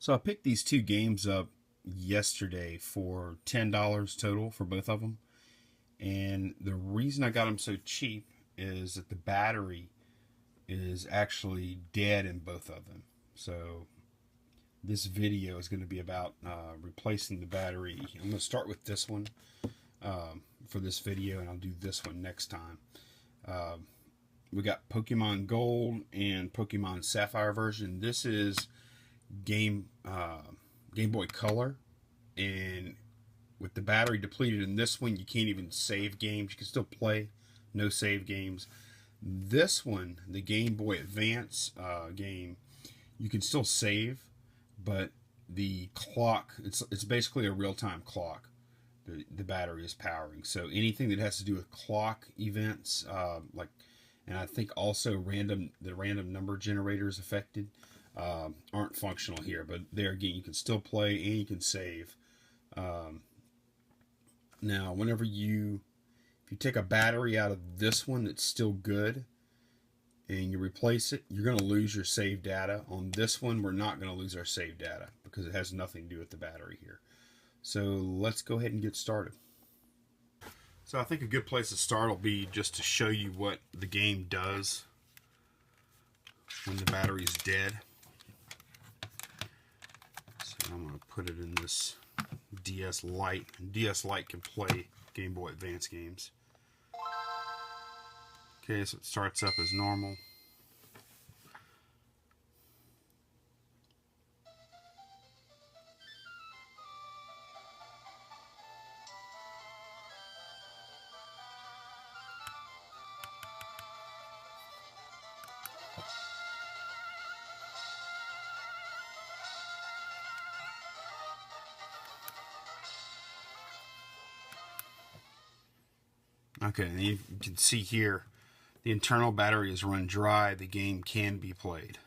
So I picked these two games up yesterday for $10 total for both of them. And the reason I got them so cheap is that the battery is actually dead in both of them. So this video is going to be about replacing the battery. I'm going to start with this one for this video, and I'll do this one next time. We got Pokemon Gold and Pokemon Sapphire version. This is Game Boy Color, and with the battery depleted in this one, you can't even save games. You can still play, no save games. This one, the Game Boy Advance game, you can still save, but the clock, it's basically a real-time clock. The battery is powering, so anything that has to do with clock events, and I think also the random number generators affected aren't functional here. But there again, you can still play and you can save. Now, if you take a battery out of this one that's still good and you replace it, you're going to lose your save data. On this one, we're not going to lose our save data because it has nothing to do with the battery here. So let's go ahead and get started. So I think a good place to start will be just to show you what the game does when the battery is dead. So I'm going to put it in this DS Lite. DS Lite can play Game Boy Advance games. Okay, so it starts up as normal. Okay, and you can see here the internal battery is run dry. The game can be played.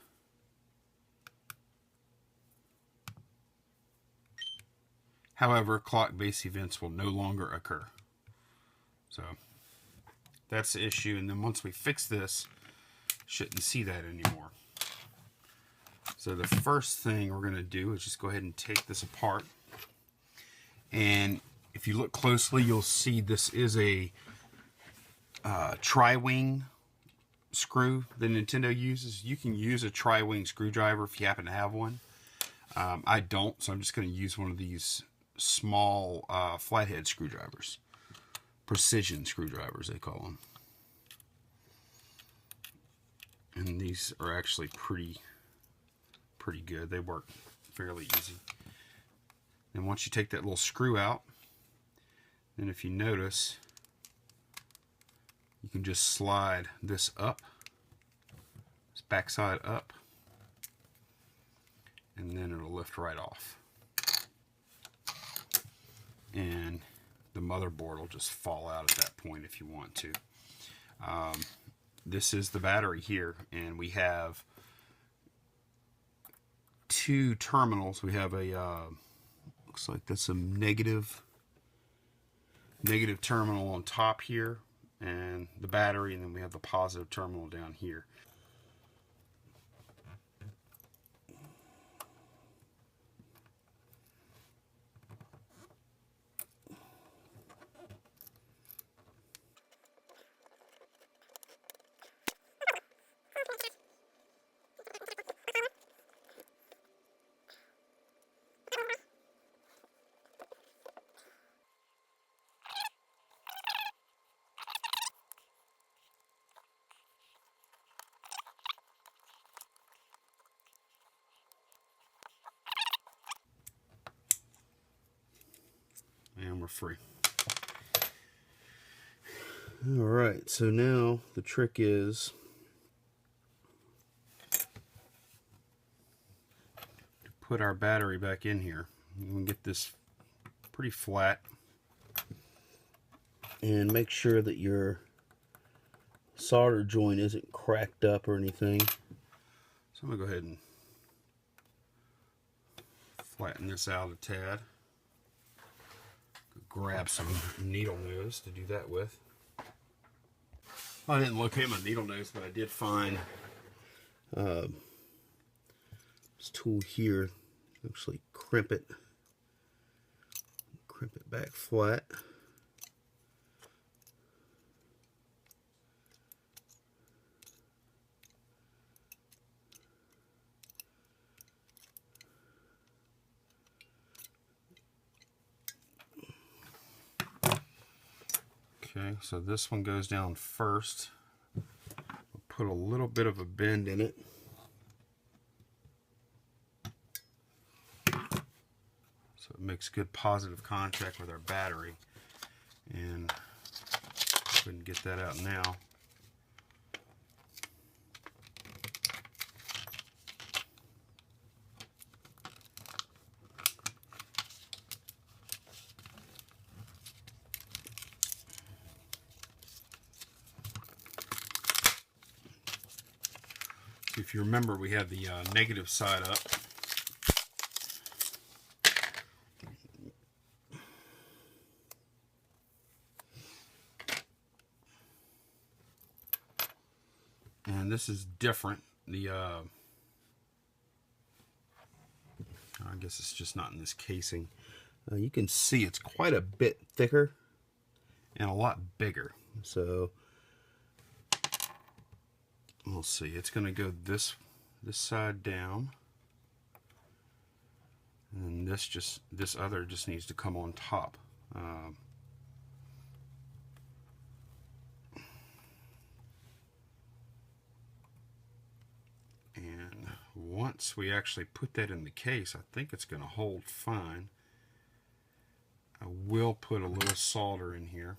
However, clock-based events will no longer occur. So that's the issue. And then once we fix this, shouldn't see that anymore. So the first thing we're going to do is just go ahead and take this apart. And if you look closely, you'll see this is a tri-wing screw that Nintendo uses. You can use a tri-wing screwdriver if you happen to have one. I don't, so I'm just going to use one of these small flathead screwdrivers. Precision screwdrivers, they call them. And these are actually pretty good. They work fairly easy. And once you take that little screw out, then if you notice, you can just slide this up, this backside up, and then it'll lift right off. And the motherboard will just fall out at that point if you want to. This is the battery here, and we have two terminals. We have a, looks like that's a negative terminal on top here, and the battery, and then we have the positive terminal down here. And we're free. Alright, so now the trick is to put our battery back in here. You can get this pretty flat and make sure that your solder joint isn't cracked up or anything. So I'm going to go ahead and flatten this out a tad. Grab some needle nose to do that with. I didn't locate my needle nose, but I did find this tool here Actually crimp it back flat. Okay, so this one goes down first. We'll put a little bit of a bend in it. So it makes good positive contact with our battery. And go ahead and get that out now. If you remember, we had the negative side up. And this is different. I guess it's just not in this casing. You can see it's quite a bit thicker and a lot bigger. So we'll see. It's going to go this side down, and this other just needs to come on top. And once we actually put that in the case, I think it's going to hold fine. I will put a little solder in here.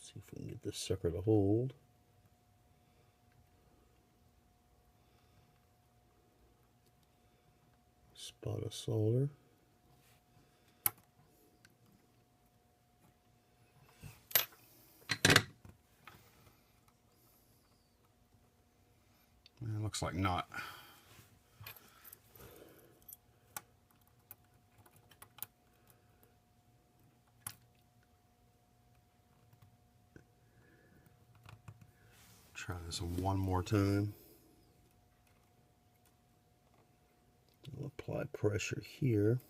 See if we can get this sucker to hold. Spot of solder. It looks like not. Try this one more time. I'll apply pressure here.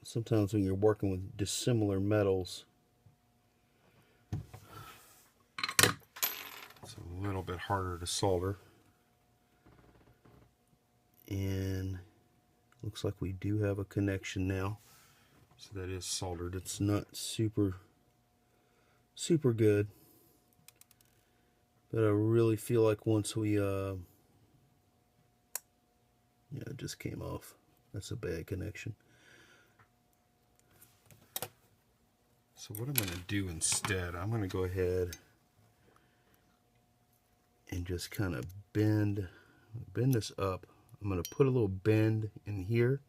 Sometimes when you're working with dissimilar metals, it's a little bit harder to solder. And looks like we do have a connection now. So that is soldered. It's not super good, but I really feel like once we yeah, it just came off. That's a bad connection. So what I'm going to do instead, I'm going to go ahead and just kind of bend this up. I'm going to put a little bend in here,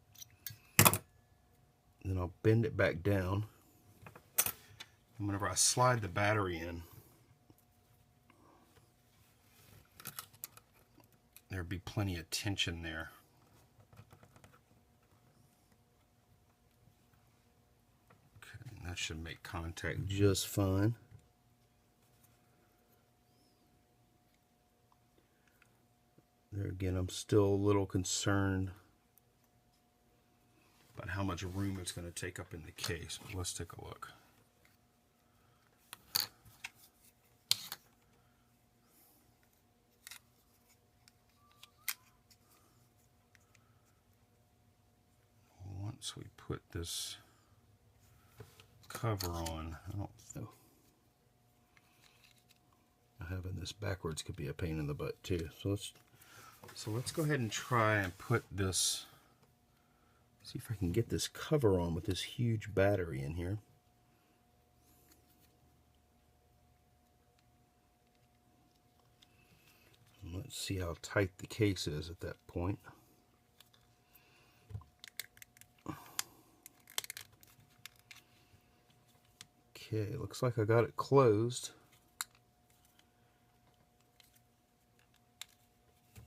then I'll bend it back down. And whenever I slide the battery in, there'll be plenty of tension there. Okay, that should make contact just fine. There again, I'm still a little concerned about how much room it's going to take up in the case. But let's take a look. Once we put this cover on, I don't know. Having this backwards could be a pain in the butt too. So let's go ahead and try and put this See if I can get this cover on with this huge battery in here. And let's see how tight the case is at that point. Okay, looks like I got it closed.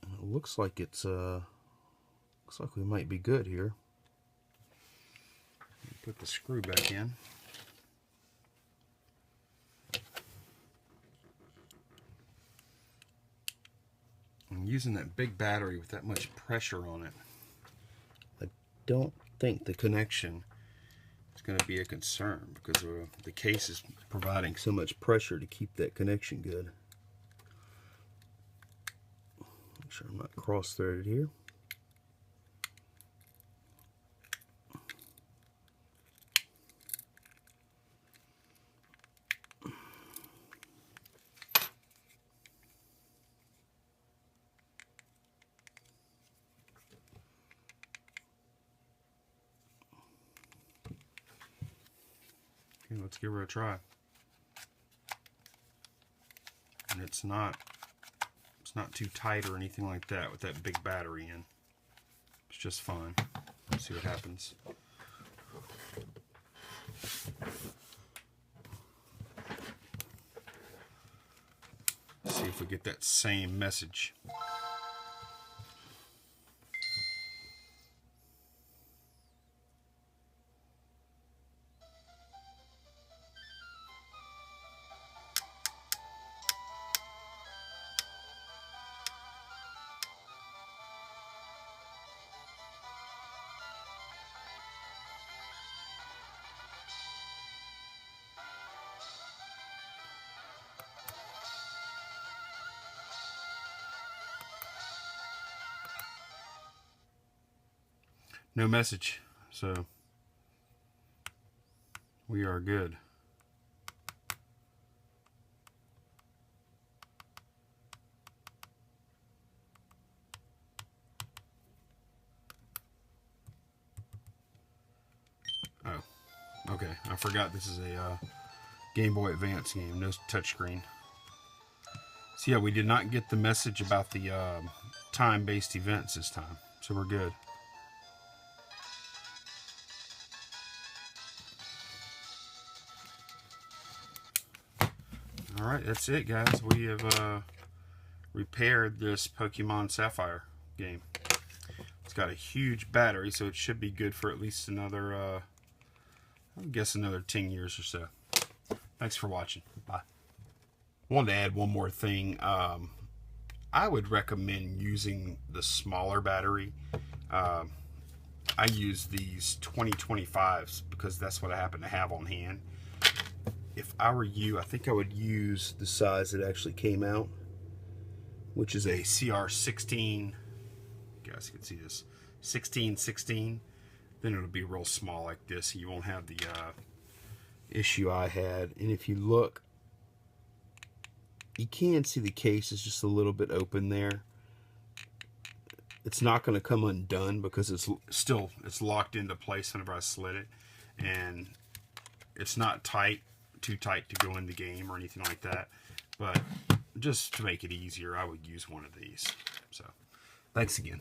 And it looks like it's looks like we might be good here. Put the screw back in. I'm using that big battery with that much pressure on it. I don't think the connection is going to be a concern because the case is providing so much pressure to keep that connection good. Make sure I'm not cross-threaded here. Okay, let's give her a try. And it's not too tight or anything like that with that big battery in. It's just fine. Let's see what happens. See if we get that same message. No message, so we are good. Oh, okay. I forgot this is a Game Boy Advance game, no touchscreen. So yeah, we did not get the message about the time-based events this time, so we're good. Alright, that's it, guys. We have repaired this Pokemon Sapphire game. It's got a huge battery, so it should be good for at least another, I guess another 10 years or so. Thanks for watching. Bye. I wanted to add one more thing. I would recommend using the smaller battery. I use these 2025s because that's what I happen to have on hand. If I were you, I think I would use the size that actually came out, which is a CR16. You guys can see this, 1616. Then it'll be real small like this. You won't have the issue I had. And if you look, you can see the case is just a little bit open there. It's not going to come undone because it's locked into place whenever I slid it, and it's not tight, too tight to go in the game or anything like that. But just to make it easier, I would use one of these. So, thanks again.